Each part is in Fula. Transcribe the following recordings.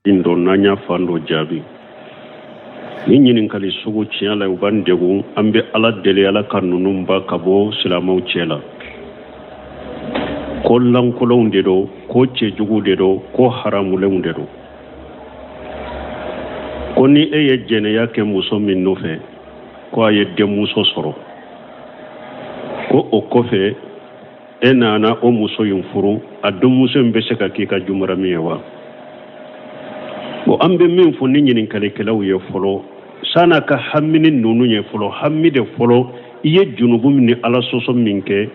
indo nanya fando jabi ni ɲininkali sugu tiɲɛ la u b'an degun an bɛ ala deli ala ka ninnu ba ka bɔ silamɛw cɛ la ko lankolonw de don ko cɛjuguw de don ko haramulenw de don ko ni e ye jɛnɛya kɛ muso min nɔfɛ ko a ye denmuso sɔrɔ ko o kɔfɛ e nana o muso in furu a denmuso in bɛ se ka k'i ka jumara min ye wa bon an bɛ min fɔ ni ɲininkalikɛlaw ye fɔlɔ san'a ka hami ni ninnu ye fɔlɔ hami de fɔlɔ i ye junubu ni ala sɔsɔ min kɛ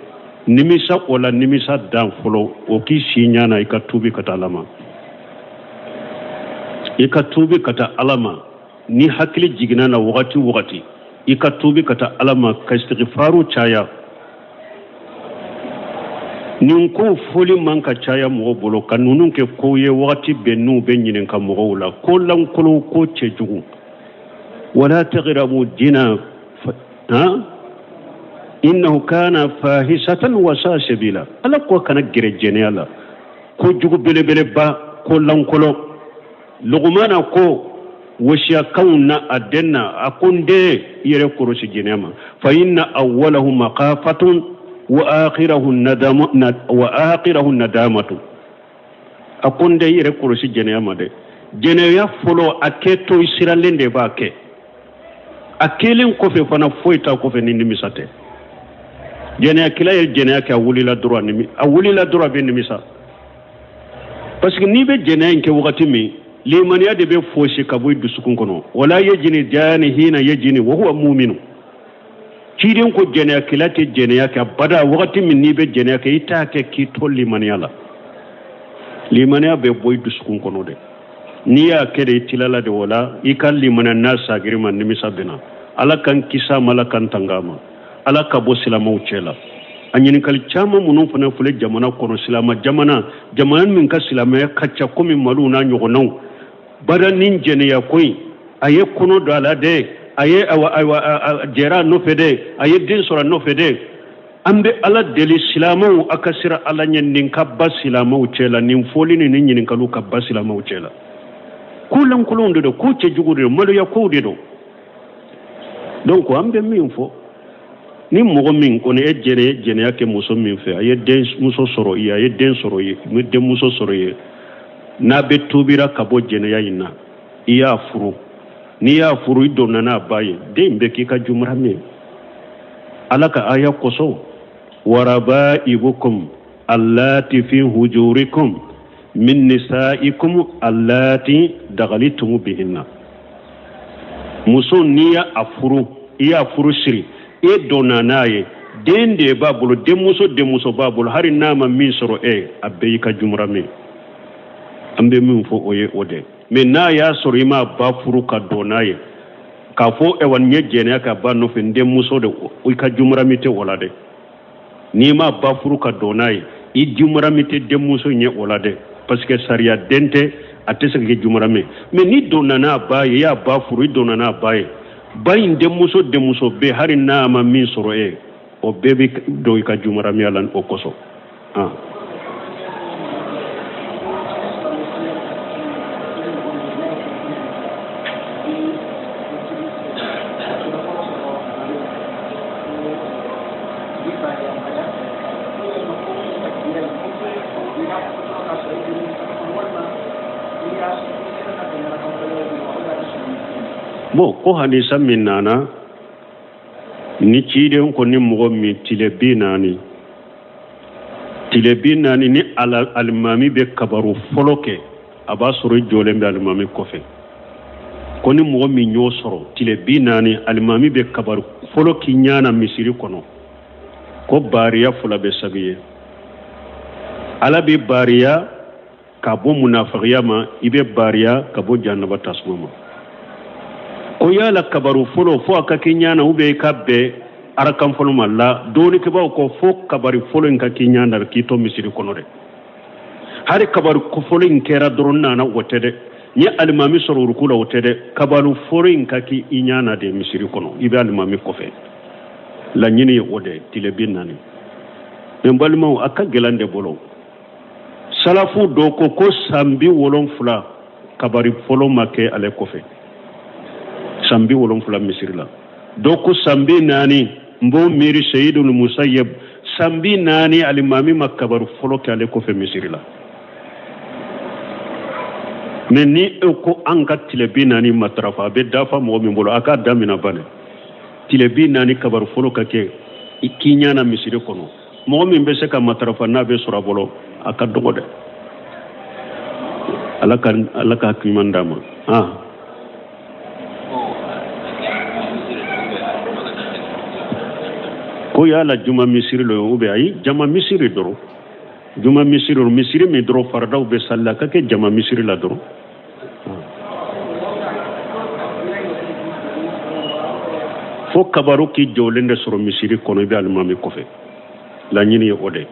nimisa o la nimisa dan fɔlɔ o k'i si ɲana i ka tuubi ka taa ala ma i ka tuubi ka taa ala ma ni hakili jiginna na wagati o wagati i ka tuubi ka taa ala ma ka istighfaru caya nin ko foli man ka caya mɔgɔ bolo ka ninnu kɛ kow ye wagati bɛɛ n'u bɛ ɲininka mɔgɔw la ko lankolon ko cɛjugu wala taqrabu dina innahu kana fahisatan wa sa'a sabila ala ko kana gɛrɛ jɛnɛya la ko jugu belebeleba ko lankolon lugumana ko wasiyakanw na a denna a ko n den i yɛrɛ kɔlɔsi jɛnɛya ma fa inna awwalahu maqafatun wa akhirahu nadamatu a ko n den i yɛrɛ kɔlɔsi jɛnɛya ma dɛ jɛnɛya fɔlɔ a kɛ to i siralen de b'a kɛ a kelen kɔfɛ fana foyi t'a kɔfɛ ni nimisa tɛ jɛnɛyakɛla ye jɛnɛya kɛ a wulila dɔrɔn a bɛ nimisa parce que n'i bɛ jɛnɛya in kɛ wagati min limaniya de bɛ fosi ka bɔ i dusukun kɔnɔ wala yajini jani hina yajini wa huwa mu'minu ciden ko jɛnɛyakɛla tɛ jɛnɛya kɛ bada wagati min n'i bɛ jɛnɛya kɛ i t'a kɛ k'i to limaniya la limaniya bɛ bɔ i dusukun kɔnɔ dɛ n'i y'a kɛ de i tilala de wala i ka limaniya n'a sagiri ma nimisa bɛna ala kan kisa ma ala kan tanga ma ala ka bɔ silamɛw cɛ la a ɲininkali caman minnu fana filɛ jamana kɔnɔ silamɛ jamana min ka silamɛya ka ca komi maliw n'a ɲɔgɔnnaw bada ni jɛnɛya ko in a ye kɔnɔ don a la dɛ a ye jɛra a nɔfɛ dɛ a ye den sɔrɔ a nɔfɛ dɛ an bɛ ala deli silamɛw a ka sira ala ɲɛ nin ka ba silamɛw cɛ la nin fɔli ni ɲininkaliw ka ba silamɛw cɛ la ko lankolonw de don ko cɛjugu de don maloya kow de don donc an bɛ min fɔ ni mɔgɔ min kɔni e jɛnɛya kɛ muso min fɛ a ye denmuso sɔrɔ i ye a ye den sɔrɔ i ye denmuso sɔrɔ i ye n'a bɛ tobira ka bɔ jɛnɛya in na i y'a furu n'i y'a furu i donna n'a ba ye den bɛ k'i ka jumara min ala ka aya kɔsɔn warabaibukum allati fi hujurikum min nisaikum allati dagalitum bihinna muso n'i y'a furu i y'a furu siri e donna n'a ye den de b'a bolo denmuso b'a bolo hari n'a ma min sɔrɔ a bɛɛ y'i ka jumara min an bɛ min fɔ o ye o de mais n'a y'a sɔrɔ i m'a ba furu ka don n'a ye k'a fɔ wa n ye jɛnɛya ka ba nɔfɛ n denmuso de i ka jumara min tɛ o la dɛ n'i m'a ba furu ka don n'a ye i jumara min tɛ denmuso ɲɛ o la dɛ parce que sariya den tɛ a tɛ se ka kɛ jumara min mais ni donna n'a ba ye i y'a ba furu i donna n'a ba ye ba in denmuso bɛ hari n'a ma min sɔrɔ o bɛɛ bɛ don i ka jumara min la o kosɔn bon ko hadisa min nana ni ciden ko ni mɔgɔ min tile bi naani ni alimami bɛ kabaru fɔlɔ kɛ a b'a sɔrɔ i jɔlen bɛ alimami kɔfɛ ko ni mɔgɔ min y'o sɔrɔ tile bi naani alimami bɛ kabaru fɔlɔ k'i ɲana misiri kɔnɔ ko baariya fila bɛ sabi ye ala bɛ baariya ka bɔ munafigiya ma i bɛ baariya ka bɔ jahannaba tasuma ma ko yala kabaru fɔlɔ fo a ka k'i ɲana ou bien i ka bɛn arakan fɔlɔ ma la dɔɔnikɛbaw ko fo kabari fɔlɔ in ka k'i ɲana k'i to misiri kɔnɔ dɛ hari kabari fɔlɔ in kɛra dɔrɔn nana o tɛ dɛ n ye alimami sɔrɔ ruku la o tɛ dɛ kabari fɔlɔ in ka k'i ɲana de misiri kɔnɔ i bɛ alimami kɔfɛ laɲini ye o de tile bi naani n balimaw a ka gɛlɛn de bolo salafu dɔ ko san 70 kabari folo make ale kofe sambi wolonfula misiri la doko sambi nani mbo miri Sayyidul Musayyab sambi nani alimami makabaru folo ke ale kofe misiri la mais ni ko anga tilebi nani matrafa be dafa mo mi mbolo aka damina bane tilebi nani kabaru folo kake ikinya na misiri kono mo mi be se ka matrafa na be sura bolo aka dogo de alaka kimandama ko yala juma misiri lo ube ay jama misiri doro juma misiri mi doro fardaw be salla kake jama misiri la doro fo kabaru ki jolende soro misiri kono be almami kofe la nyini ode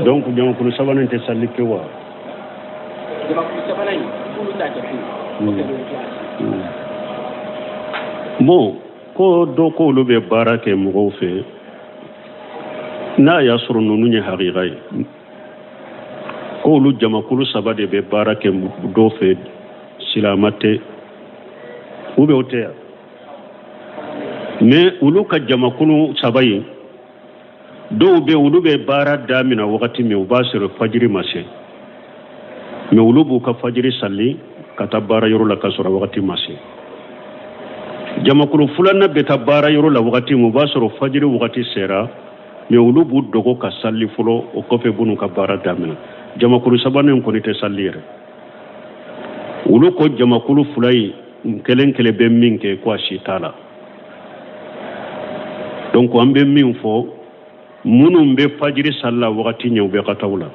donc jama kulu sabanante salli ke wa jama kulu sabanay kulu ta ke mo ko do ko lu be barake mo fe na ya suru nunu nya haqiqai ko lu jama kulu sabade be barake do fe silamate ube otea mais ulu ka jama kulu sabayi do be ulu be bara damina wakati mi ubasir fajiri mase me ulu bu ka fajiri salli kata bara yoro la kasura wakati mase jama kulu fulana be ta bara yoro la wakati mubasir fajiri wakati sera me ulu bu dogo ka salli fulo o kofe bunu ka bara damina jama kulu sabane ko ni te sallire ulu ko jama kulu fulai kelen kele be minke ko shitala donc ambe min fo munum be fajiri salla wakati nyaw be qatawla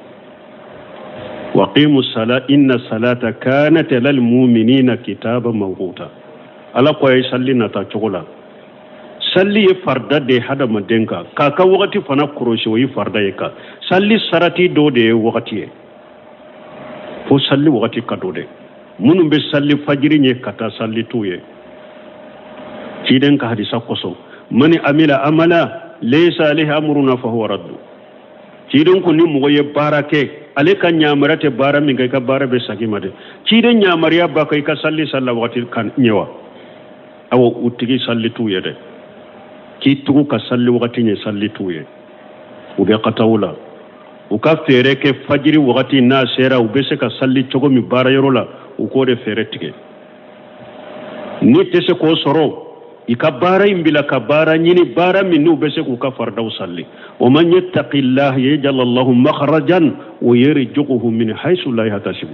waqimu sala inna salata kanat lil mu'minina kitaban mawquta ala ko ay sallina ta chogola salli farda de hada madenka kaka wakati fana kuroshi wi farda yeka salli sarati do de wakati fo salli wakati kadode munum be salli fajiri nye kata salli tuye kiden ka hadisa koso mani amila amala laysa alayhi amruna fa huwa radd kiden ko ni moye barake ale kan nyamarate bara mi ga ka bara be sagimade kiden nyamariya ba kai ka salli salla wakati kan nyewa awo utigi salli tuye de ki tugu ka salli wakati nye salli tuye ube qatawla uka fere ke fajiri wakati na sera ubese ka salli chogo mi bara yorola uko de fere tige ni tese ko soro ikabara imbila kabara nyini bara minu bese ku ka fardaw salli wa man yattaqillah yaj'al Allahu makhrajan wa yarzuquhu min haythu la yahtasib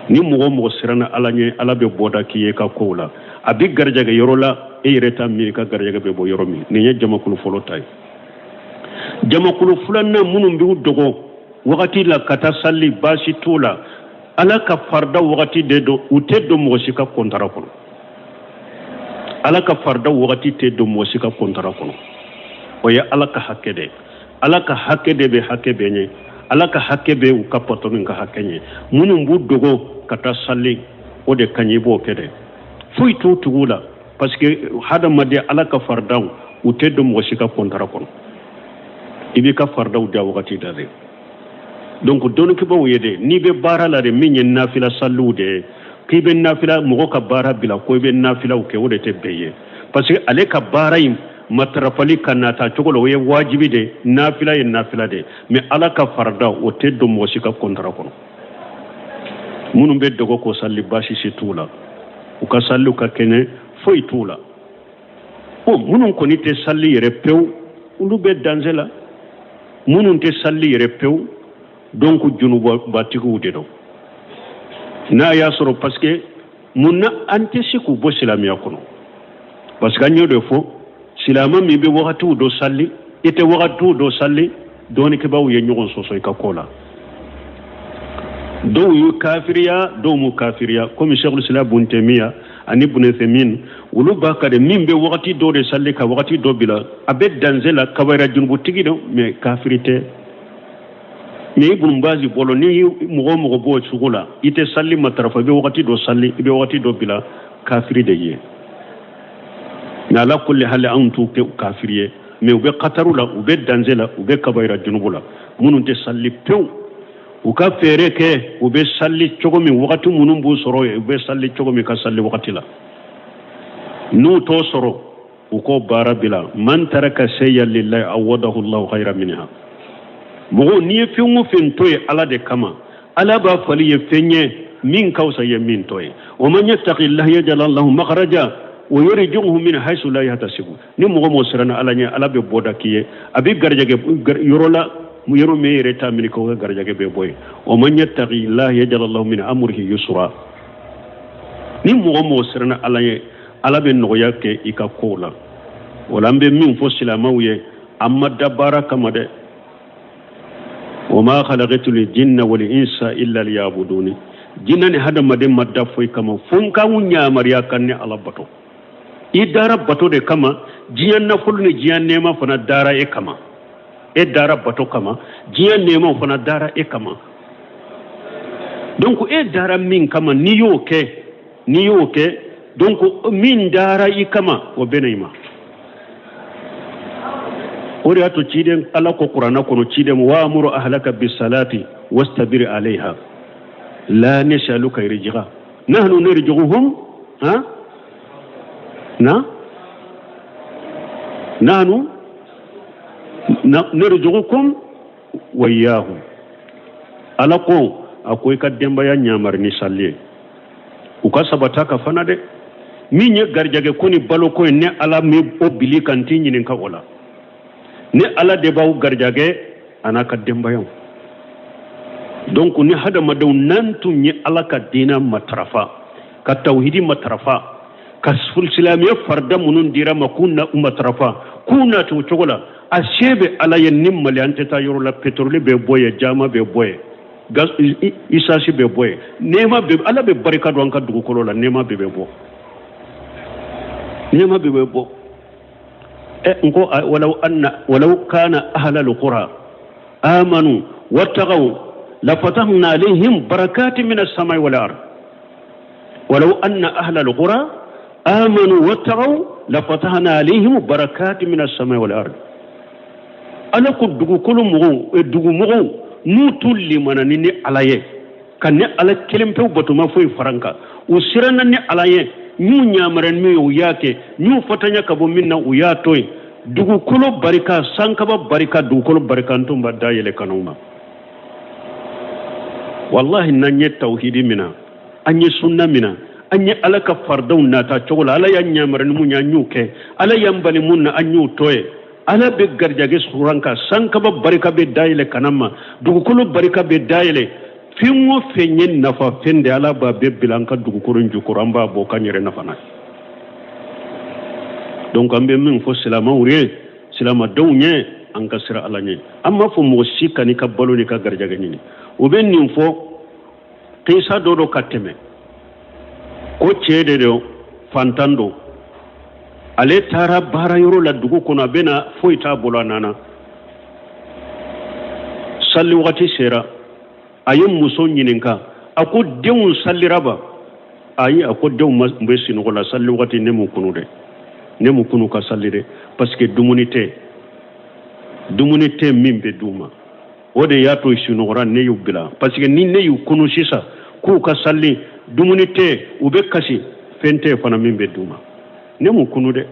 ni mo sirana alanye alabe boda kiye ka kola abi garjaga yorola e reta mi ka garjaga be bo yoromi ni nya jama kulu folo tay jama kulu fulanna munum bi dogo wakati la kata salli bashi tola ala ka farda wakati de do utedo mo sika kontara kono ala ka farda wakati te do mo sika kontara kono o ya ala ka hakede be hakebe nye ala ka hakebe u kapoto nga hakenye munum bu dogo kata salli o de kanyi bo kede fuy to tugula parce que hada made ala ka farda utedo mo sika kontara kono ibi ka farda u da wakati dare donc don ki bo yede ni be bara la de minye nafila sallude ki be nafila mo ka bara bila ko be nafila o ke wode te beye parce que ale ka bara im matrafali kanata chogolo we wajibi de nafila de mais ala ka farda o te do mo sika kontra kono munum be dogo ko salli bashi situla o ka sallu ka kene foi tula o munum ko ni te salli yere pew ulu be danzela munum te salli yere pew donc junuba batiku de do na ya soro parce que munna ante siku bo silamiya kono parce que anyo de fo silama mi be wakati do salli ite wakati do salli doni ke bawu ye nyogon soso ka kola do yu kafiriya do mu kafiriya comme Cheikh Islam Ibn Taymiyyah ani Ibn Uthaymeen ulu bakade min be wakati do de salli ka wakati do bila abe danzela kabaira junubu tigi do mais kafirité mais Ibn Bazi bolo ni mugo bo sugula ite salli matrafa be wakati do salli be wakati do bila kafiri de ye na la kulli hal antu ke kafiriye mais ube qatarula ube danzela ube kabaira junubula munun te salli pew uka fere ke ube salli chogomi wakati munun bu soro ube salli chogomi ka salli wakati la nu to soro uko barabila man taraka shay'an lillahi awadahu Allah khayran minha mugo ni fiungu fintoy ala de kama ala ba fali ye fenye min kausa ye min toy wa man yattaqillaha yaj'al lahu makhraja wa yurjuhu min haythu la yahtasibu ni mugo mo sirana ala nya ala be boda kiye abi garjage yorola mu yoro me reta min ko garjage be boy wa man yattaqillaha yaj'al lahu min amrihi yusra ni mugo mo sirana ala nya ala be no yake ikakola wala mbe min fo silamawiye amma dabara kama de وما خلقت الجن والإنس إلا ليعبدوني جنني هذا مدين مدى فوي كما فنكا ونيا مريا كني على بطو إدارة بطو دي كما جيان نفلني جيان نيما فنا دارا إيه كما إدارة بطو كما جيان نيما فنا دارا إيه كما donc إدارة من كما نيوكي donc من دارا إيه كما وبنيما ورياتو تشيدن الله قرآن كونو تشيدن وامر أهلك بالصلاة واستبر عليها لا نسألك رجعا نحن نرجعهم نحن نرجعكم وإياهم على قوم أكوي كدم بيا نيامر نسالي وكسبتك فنادي مين يغرجع كوني بالوكو إن على مي أبلي كنتيني نكولا ni ala de baw garjage anaka dembayon donc ni hada madaw nantu ni ala ka dina matrafa ka tauhidi matrafa ka sul islamiyya farda munun dira makunna matrafa kuna to chogola ashebe ala yennim mali ante ta yoro la petrole be boye jama be boye gas isasi be boye nema be ala be barika do anka dugu kolola nema be bo ولو كان أهل القرى آمنوا واتقوا لفتحنا عليهم بركات من السماء والأرض ولو أن أهل القرى آمنوا واتقوا لفتحنا عليهم بركات من السماء والأرض أنا كنت كل مغو نوتل لمن نني عليه كان على كلمة بتوما في فرنكا وسرنا نني عليه ñu nyamaren mi uyake ñu fatanya kabo minna uyatoy dugu kulo barika sankaba barika dugu kulo barika ntumba dayele kanuma wallahi nanye tauhidi mina anye sunna mina anye alaka fardaun nata chogola ala ya nyamaren mu nyanyuke ala yambali munna anyu toye ala be garjage suranka sankaba barika be dayele kanama dugu kulo barika be dayele fingo fenyen nafa fende ala ba be bilanka dugu kurun jukuramba bo kanyere nafana donc ambe min fo silama wure silama dawnye an kasira ala nye amma fo mo sikani ka baloni ka garjaga ni o ben nim fo qisa dodo kateme ko cede do fantando ale tara bara yoro la dugu kono bena fo ita bolanana salli wati sera ayin muso nyininka ako denw salliraba ayi ako denw mbe sinu la salli wati ne mu kunu ka sallire parce que dumunité mimbe duma ode yato sinu ran ne yubila parce que ni ne yu kunu sisa ku ka salli dumunité ube kasi fente fana mimbe duma ne mu kunu de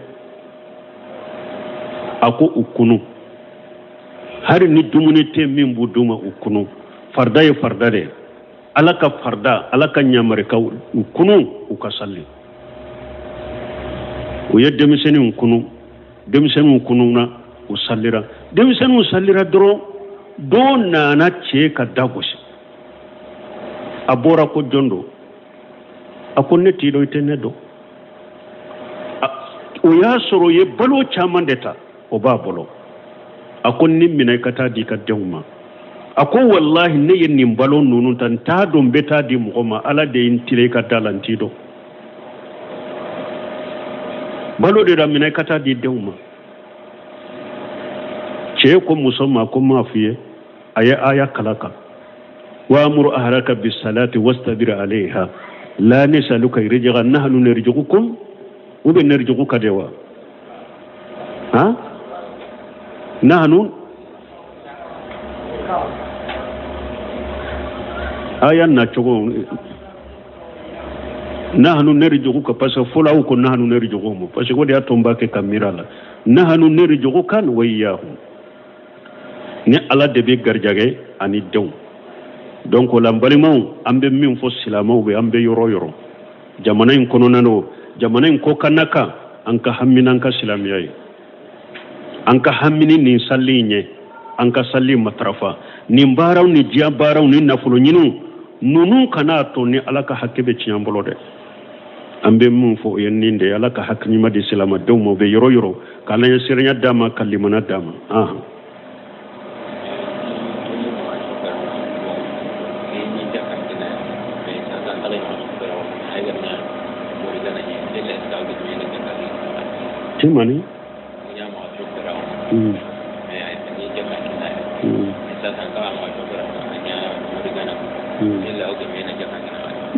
ako ukunu hari ni dumunité mimbu duma ukunu farda ye farda de alaka farda alaka nyamare ka kunu ukasalli o yedde miseni kunu na usallira demisenu sallira dro do nana ce ka dagosi a bɔra ko jɔn do a ko ne t'i dɔn i tɛ ne dɔn o y'a sɔrɔ o ye balo caman de ta o b'a bolo a ko ni minɛ i ka taa di i ka denw ma a ko wallahi ne ye nin balo ninnu ta n t'a dɔn n bɛ taa di mɔgɔ ma ala de ye n tile i ka da la n t'i dɔn balo de la minɛ i ka taa di denw ma cɛ ko muso ma ko m'a f'i ye a ye aya kala kan wa'mur ahlaka bis-salati wastabir 'alayha la nas'aluka rizqan nahnu narzuqukum ou bien narzuquka de wa ha nahnu aya na cogo nahnu narzuquka parce que fulaw ko nahnu narzuquhum parce que wodi atomba ke kamira la nahnu narzuquka wa iyyahum ni ala de be garjage ani dew donc la mbalimaw ambe min fo silamaw be ambe yoro yoro jamana in kono nano jamana in ko kanaka anka hamminan ka silamiyai anka hammini ni salli nye anka salli matrafa ni mbaraw ni jiya baraw ni nafulo nyinu nunu kana to ni ala ka hakkebe ciyambolo de ambe min fo yenninde ala ka hakkima di silama dew mo be yoro yoro kala ya sirnya dama kalimana dama Timani?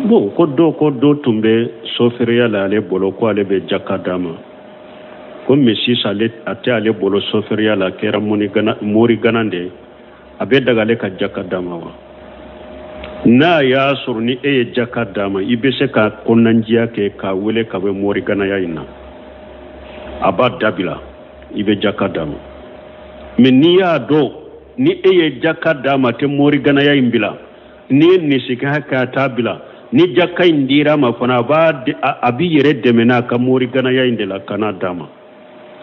Bon, ko do tumbe soferiya la ale bolo ko ale be jakka dama ko mesi sale ate ale bolo soferiya la kera mori ganande abe daga ale ka jakka dama wa na ya surni e jakka dama ibe se ka konanjiya ke ka wele ka be mori ganaya ina aba dabila ibe jakka dama mais ni ya do ni e jakka dama te mori ganaya imbila ni nisika ka tabila ni jakka indira ma fana ba abi yere demena ka mori ganaya indela kana dama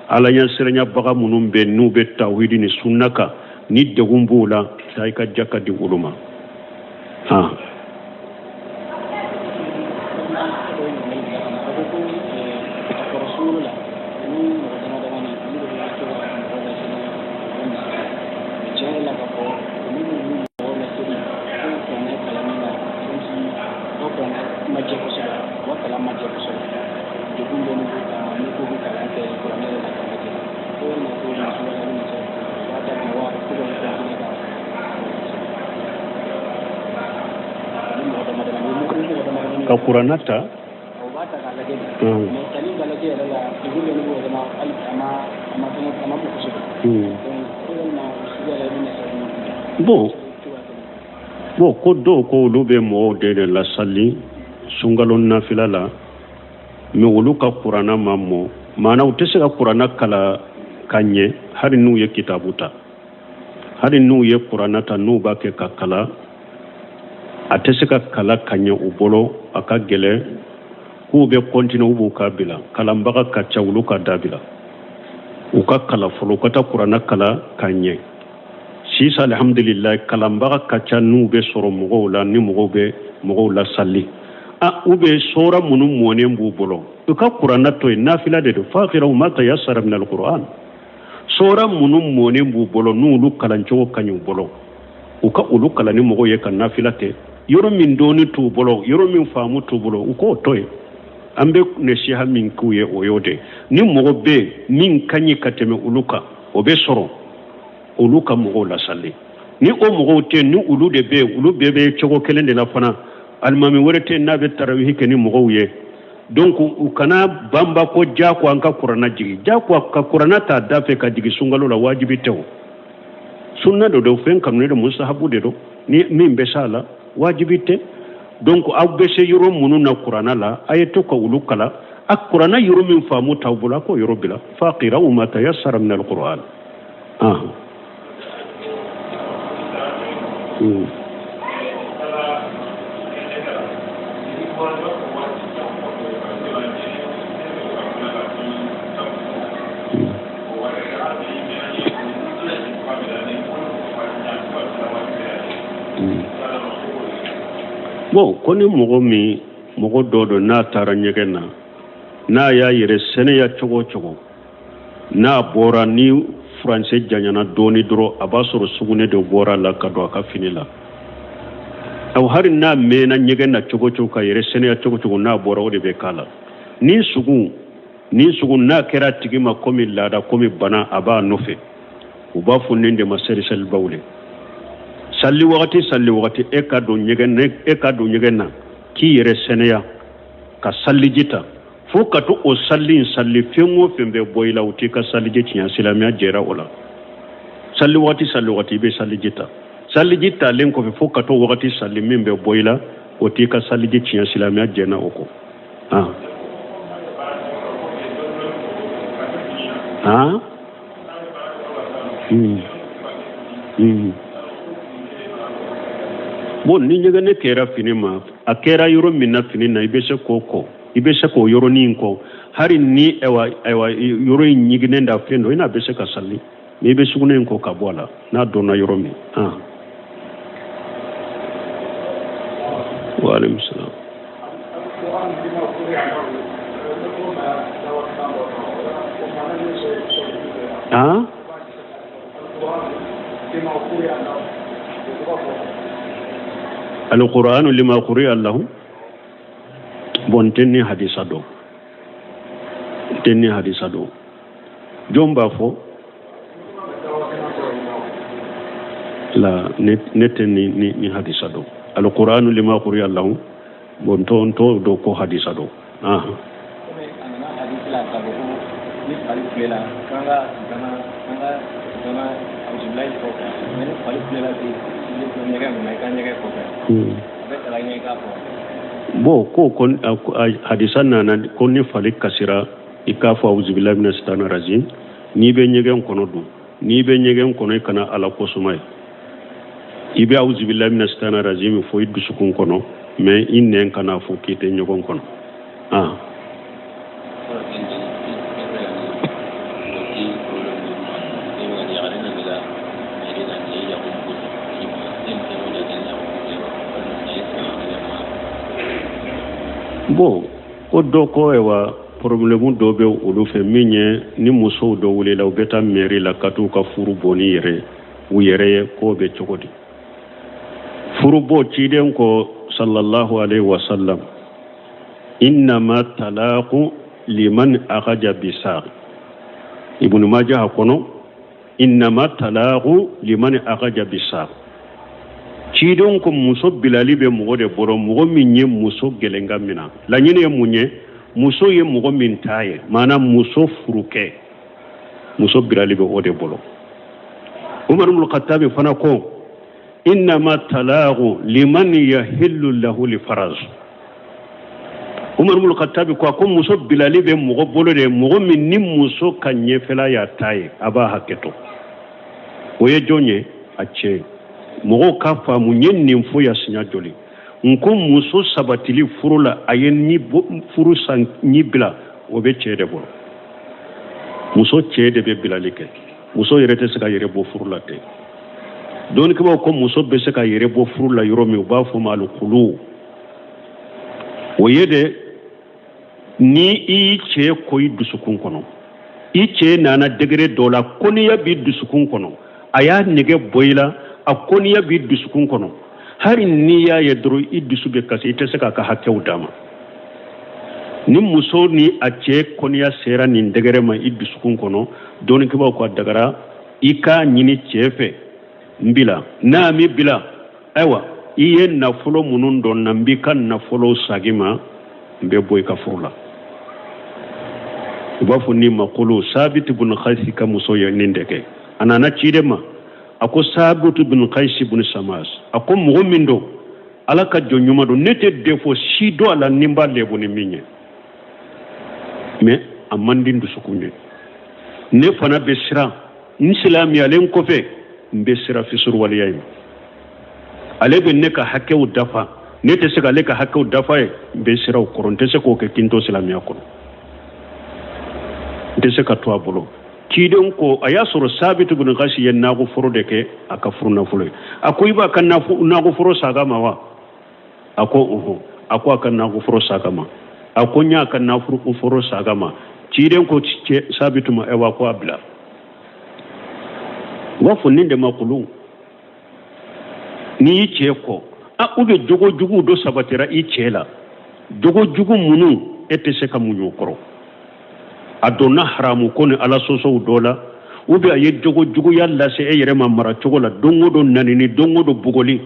ala yan sirnya baga munum be nu be tawhid ni sunnaka ni degumbula sai ka jakka di uluma ka kuranata bon ko do ko olu be mo de la sali sungalon nafila la me olu ka kurana mammo mana utese ka kurana kala kanye hari nu ye kitabuta hari nu ye kuranata nu ba ke kakala atese ka kala kanye ubolo aka gele ku be kontinu ubu kabila kala mbaga ka chawlu ka dabila uka kala folo kata kurana kala kanye sisa alhamdulillah kala mbaga ka chanu be soro mugo la ni mugo la salli ube sora munu mone mbu bolo uka kurana to nafila de faqira ma tayassara min alquran sora munu mone mbu bolo nu lu kala ncho kanyu bolo uka ulu kala ni mugo ye kan nafila te yoro min doni tu bolo yoro min famu tu bolo uko toy ambe ne shiha min kuye oyode ni mogo be min kanyi kateme uluka obe soro uluka mogo la salli ni o mogo te ni ulu de be chogo kelende la fana almami werete na be tarawih ke ni mogo ye donc ukana bamba ko jako anka qur'ana jigi jako ka qur'ana ta dafe ka jigi sungalo la wajibi tew sunna do fen kam ne do mustahabu de do ni min be sala wajibite donc abese yoro munu na qur'ana la ayeto ko ulukala ak qur'ana yoro min famu tawbula ko yoro bila faqira ma tayassara min alquran bon koni mogo dodo na tara nyegen na ya yere sene ya chogo na bora ni français janyana doni dro abasoro sugune de bora la kado aka finila aw har na mena nyegen na chogo ka yere sene ya chogo na bora ode be kala ni sugu na kera tigima komi lada komi bana aba nofe uba funinde maseri sel bawle salli wakati e ka do nyegen na ki yere sene ya ka salli jita fo ka to o salli fengo fembe boyla uti ka salli jiti ya silamia jera ola salli wakati be salli jita len ko fo ka to wakati salli membe boyla uti ka salli jiti ya silamia jena oko bon ni nyegane kera finima akera yoro minna finina ibese ko yoro ninko hari ni ewa yoro nyigine nda fendo ina bese ka salli ni be sugune ko kabwala na dona yoro mi wa alaykum salam القرآن لما قرئ له bon tenni hadisa do jomba fo la neteni ni hadisa do القرآن لما قرئ له bon to do ko hadisa do bo ko kon hadisan nana kon ni falik kasira ikafa auzubillahi minash shaitanir rajim ni be nyegen kono du ni be nyegen kono kana ala ko sumay ibe auzubillahi minash shaitanir rajim fo iddu sukun kono mais innen kana fo kite nyogon kono bon o do ko ewa problème do be olu fe minye ni muso do wule la beta meri la katu ka furu boni yere u yere ko be chokodi furu bo ciden ko sallallahu alaihi wasallam inma talaqu liman akhaja bisaq ibn majah kono inma talaqu liman akhaja bisaq cidon ko muso bilali be mo de boro mo minye muso gelenga mina la nyine munye muso ye mo min taye mana muso furuke muso bilali be ode bolo umar ibn al-khattab fana ko inma talaqu liman yahillu lahu li faraz umar ibn al-khattab ko muso bilali be mo bolo de mo min ni muso kanye fela ya taye aba haketo oye jonye ache mogo ka faamu nyen fo ya sinya joli nko muso sabatili furula ayen ni furu san ni bila o be cede bo muso cede be bila leke muso yerete saka yere bo furula te don ko ko muso be saka yere bo furula yoro mi ba fo malu khulu o yede ni i ce koy dusukun kono i ce nana degre dola koni ya bi dusukun kono aya nege boyla akoni ya bi dusukun kono hari ni ya yedro idusu be kasi ite saka ka hakeu dama ni muso ni ace koni ya sera ni degere ma idusukun kono doni ke ba ko dagara ika nyini chefe mbila na mi bila aiwa iye na fulo munun don na mbika na fulo sagima mbe boy ka furla ubafu ni maqulu sabit ibn khaysi ka muso ya nindeke anana chidema ako sabutu bin qais ibn samas ako mu'mindo ala ka jonyuma do nete defo sido ala nimba lebo ni minye mais amandin du sukunye ne fana besira islam ya len ko fe besira fi sur waliyay ale be ne ka hakew dafa nete se ka le ka hakew dafa e besira ko ronte se ko ke kinto islam ya ko de se ka to abolo ciden ko aya soro sabitu bin gashi yen nago foro de ke aka furna fulo ako iba kan nago foro saga mawa ako akan nago foro saga ma ako nya kan na foro saga ma ciden ko sabitu ma ewa ko abla wa funnin de makulu ni ce ko a ube jogo jugu do sabatira i cela jogo jugu munu ete se kamunyo koro adona haramu kone ala soso dola ube aye jogo jugu yalla se e yere mamara chogola dongo do nanini dongo do bugoli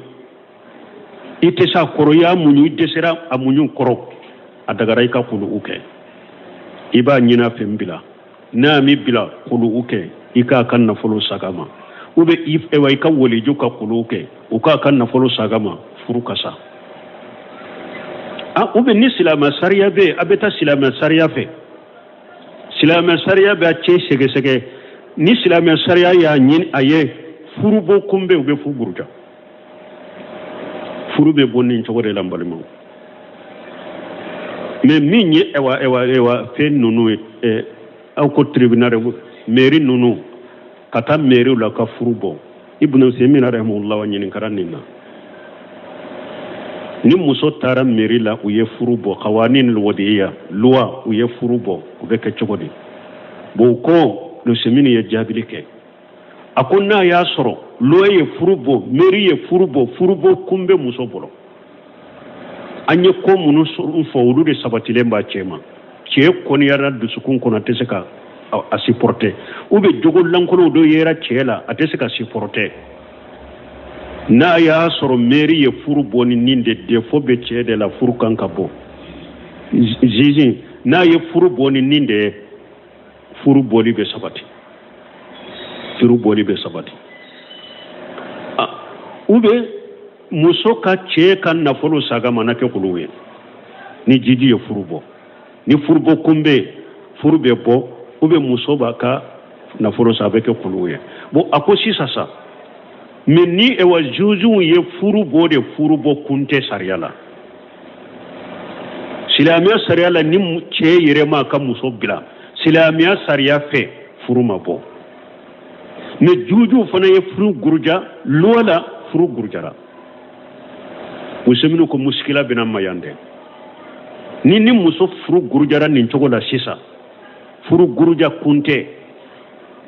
ite sa koro ya munyu ite sera amunyu koro adagara ika kulu uke iba nyina fembila na mi bila kulu uke ika kan na folo sagama ube if ewa ika woli joka kulu uke uka kan na folo sagama furu kasa ube ni silama sariya be abeta silama sariya fe silama sariya be a ce sege sege ni silama sariya ya nyin aye furu bo kumbe ube fu burja furu be bonni chogore lambalimo mais minye ewa fe nunu au ko tribunal mairie nunu kata mairie la ka furu bo ibnu semina rahimahullah wa nyin karanina ni muso tara mairie la u ye furu bo qawanin alwadiya loi u ye furu bo u be ke chogodi bo ko no semini ye jabilike akonna ya soro loi ye furu bo mairie ye furu bo kumbe muso bolo anye ko munu fo wudu de sabatile mba chema che koni yara dusukun kono teseka a supporter ou be jogol lankono do yera chela ateseka supporter na ya soro mairie ye furu boni ninde de fo be chede la furu kanka bo zizi na ye furu boni ninde furu boli be sabati ube muso ka ce kan nafolo saga mana ke kuluwe ni jiji ye furubo ni furubo kumbe furube bo ube muso ba ka nafolo sabe ke kuluwe bo akosi sasa mais ni ewa juju ye furubo de furubo kunte sariala silamiya sariala ni ce yere ma ka muso bila silamiya sariya fe furuma bo mais juju fana ye furu gurja lola furu gurjara museminu ko muskila bina mayande ni muso furu gurjara nin cogo la sisa furu gurja kunte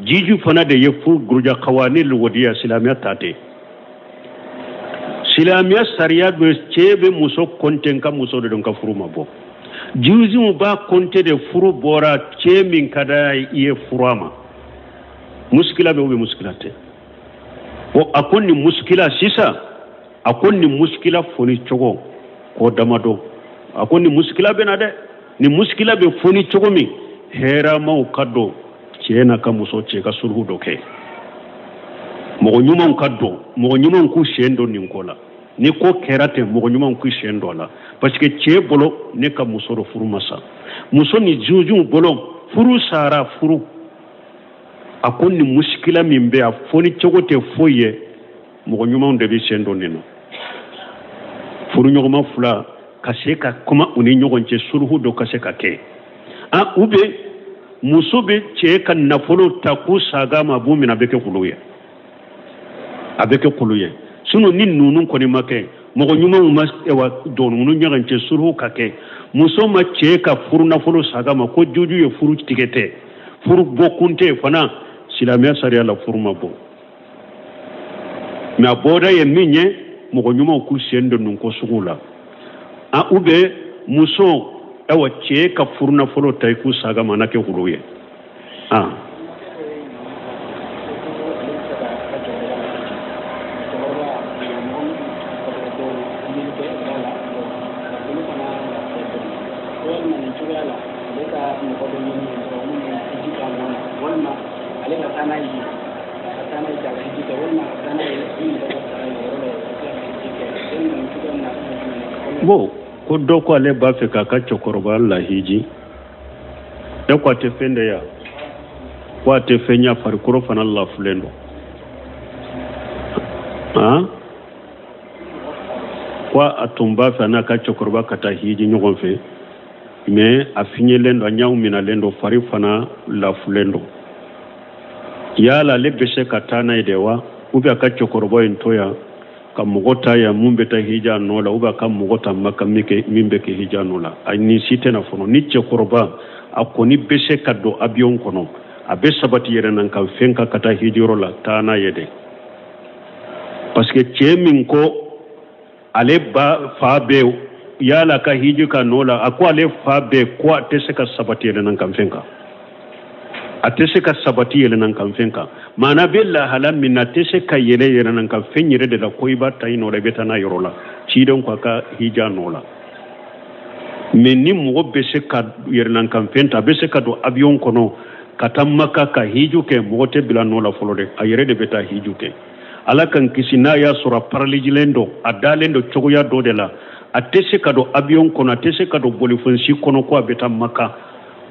jiju fana de ye furu gurja qawanil wadiya silamiya tate silamiya sariya be chebe muso konten ka muso de don ka furu mabo juju ba konte de furu bora chemin kada ye furama muskila be muskilate o akonni muskila sisa akonni muskila foni chogo ko damado akonni muskila bena de ni muskila be foni chogo mi hera mau kaddo cena ka muso ce ka sulhu doke mo nyuma ku shendo ni ngola ni ko kerate mo nyuma ku shendo la parce que ce bolo ne ka muso ro furu masa muso ni juju bolo furu sara furu akonni muskila min be a foni chogo te foye mo nyuma de bi shendo nino furu nyogoma fula kaseka kuma uni nyogonche sulhu do kaseka ke ube musube che kan nafolo taku saga mabu mina beke kuluye abeke kuluye sunu nin nunun koni make mogo nyuma mas ewa don munu nyogonche sulhu kake muso ma che ka furu nafolo saga ma ko juju ye furu tigete furu bokunte fana silamiya sariya la furu mabo na boda ye minye mogo nyuma ku sendo nun ko sugula ube muso ewa che ka furna folo tay ku saga manake huluye bo ko do ko ale ba fe ka chokoroba la hiji e ko te fende ya ko te fenya far kuro fana la fulendo ko atumba fa na ka chokoroba kata hiji nyogon fe mais a finye lendo a nyaw mina lendo fari fana la fulendo yala le bese katana idewa ube akacho korobo intoya kamugota ya mumbeta hija nola ube akamugota makamike mimbeke hija nola ani site na fono niche koroba akoni bese kado abion kono abe sabati yere nan kan fenka kata hijiro la tana yede parce que chemin ko ale ba fabe yala ka hiji ka nola akwa ale fabe kwa tese ka sabati yere nan kan fenka atese ka sabati yele nan kan fenka mana billa halam min atese ka yele yele nan kan fenyire de la koiba tayino le betana yorola ci don ko ka hija nola men ni mo bese ka yele nan kan fenta bese ka do avion kono katamaka ka hiju ke mote bila nola folode ayere de beta hiju ke ala kan kisina ya sura parlijilendo adalendo chogoya do de la atese ka do avion kono atese ka do bolifonsi kono ko beta maka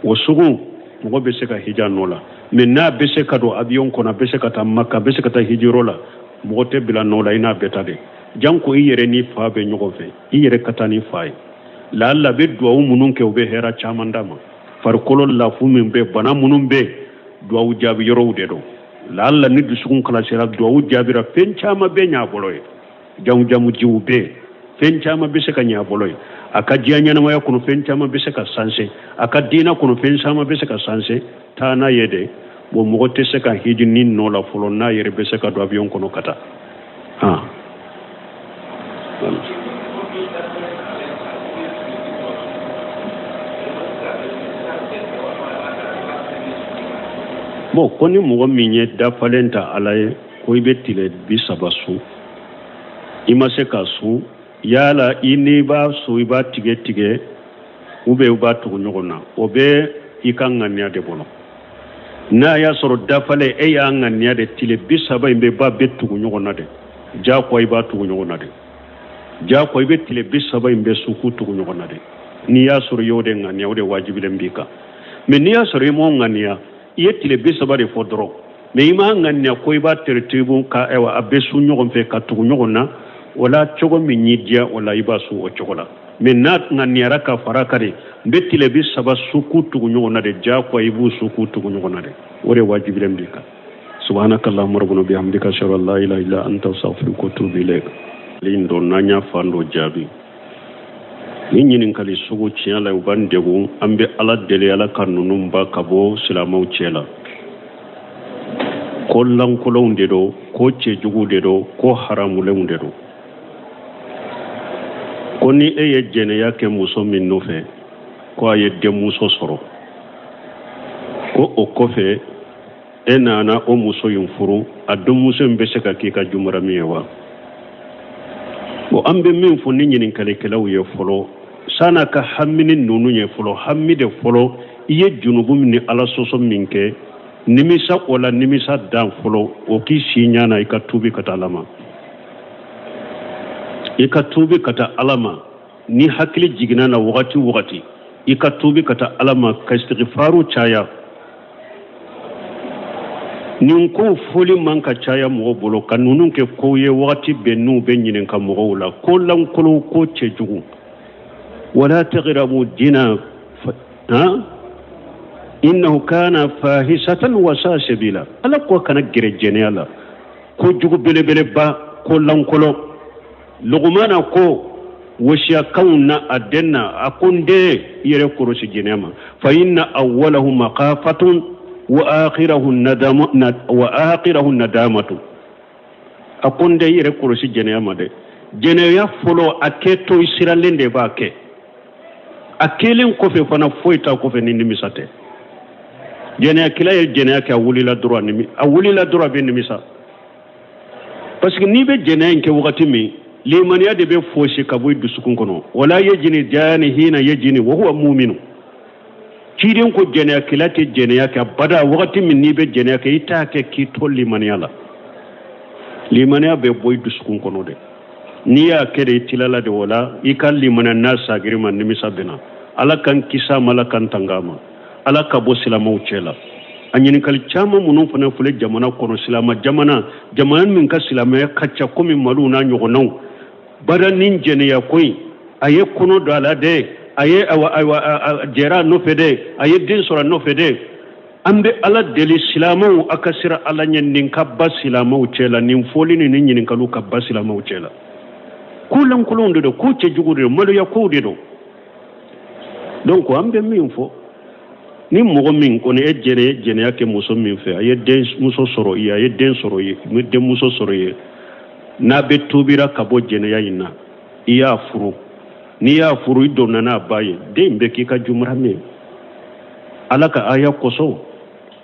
wosugu mo be se ka hija nola men na be se ka do avion ko na be se ka ta makka be se ka ta hijirola mo te bila nola ina betade janko yere ni fa be nyogo fe yere katani fay la alla be do munun ke be hera chamandama far kolol la fu min be bana munun be do jabi yoro de do la alla ni dusukun kala sera do jabira fen chama be nya boloy jamu jiwbe fen chama be se ka nya boloy aka jianya na maya kuno fen chama be se ka sanse aka dina kuno fen chama be se ka sanse tana yede bo mo te se ka hiji nin no la folo na yere be se ka do avion kono kata ha bo koni mo minye da falenta alaye ko ibetile bisabasu imase ka su yala ini ba su iba tige ube uba tugu nyogona obe ikanganya de bono na ya soro dafale e ya nganya de tile bisaba imbe ba betugu nyogona de ja ko iba tugu nyogona de ja ko ibe tile bisaba imbe suku tugu nyogona de ni ya soro yode nganya ode wajibile mbika me ni ya soro mo nganya ye tile bisaba de fodro me ima nganya ko iba tertibu ka ewa abesu nyogon fe ka tugu nyogona wala chogo minyidia wala ibasu o chogola menat nganyara ka farakare betile bis saba suku tugunyo na de jakwa ibu suku tugunyo na de ore wajibile mbika subhanakallahumma rabbana bihamdika shalla la ilaha illa anta astaghfiruka wa atubu ilayk lindo nanya fando jabi nyinin kali sugu ciala ubandegu ambe ala dele ala kanunum ba kabo silamau ciela kollan kolon dedo ko cejugu dedo ko haramule dedo koni eye jene yake muso min nofe ko aye de muso soro ko o kofe enana o muso yumfuru adu muso mbese ka kika jumara miwa o ambe min fu ni nyinin kale kelaw ye folo sana ka hammini nunu ye folo hammide folo iye junubu min ala soso minke nimisa wala nimisa dan folo o ki sinyana ikatubi katalama ikatubi kata alama ni hakili jigina na wakati ikatubi kata alama ka istighfaru chaya ni ko foli man ka chaya mo bolo kanunun ke ko ye wakati benu be nyinen ka mo wala ko lan ko chejugu wala taghrabu dina ha innahu kana fahisatan wa sasabila ala ko kana gere jeniala ko jugu bele ba ko lan lugumana ko washiya kauna adenna akunde yere korosi jinema fa inna awwalahu maqafatun wa akhirahu nadamatu akunde yere korosi jinema de jeneya folo aketo isiralende bake akelen ko fe fana foita ko fe nindi misate jeneya kila jeneya ka wulila droit be nimisa parce que ni be jeneya ke wakati mi limaniya de be foshi kaboy dusukun kono wala yajini jani hina yajini wa huwa mu'minu kidin ko jene kilate jene yake bada wakati min ni be jene yake itake ki to limaniya la limaniya be boy dusukun kono de ni ya kede tilala de wala ikal limana nasa girman nimisa bena ala kan kisa malakan tangama ala kabo silama ucela anyini kal chama munun fana fule jamana kono silama jamana min ka silama ya kacca komi malu na nyogonaw bara nin jene ya koy aye kono do ala de aye jera no fede aye din sora no fede ambe ala deli silamaw akasira ala nyen nin kabba silamaw cela nin foli ni nin kalu kabba silamaw cela kulan kulon do ko ce jugude malo ya ko de do donc ambe min fo ni mogo min ko ne jene yake muso min fe aye den muso soro ya aye den soro ye mi den muso soro ye na be tubira kabo jene ya ina iya furu ni ya furu ido na baye de mbe ki ka jumra me alaka aya koso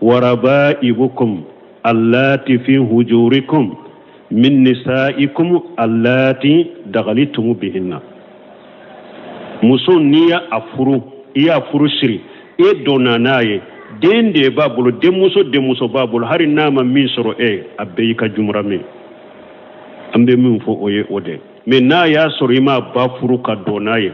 warabaibukum allati fi hujurikum min nisaikum allati daghalitum bihinna muso niya afuru iya furu shiri e donanaye dende babulu demuso babulu hari nama min soro abbe ka jumra me ambe min fo oye ode me na ya soro ima ba furu ka donaye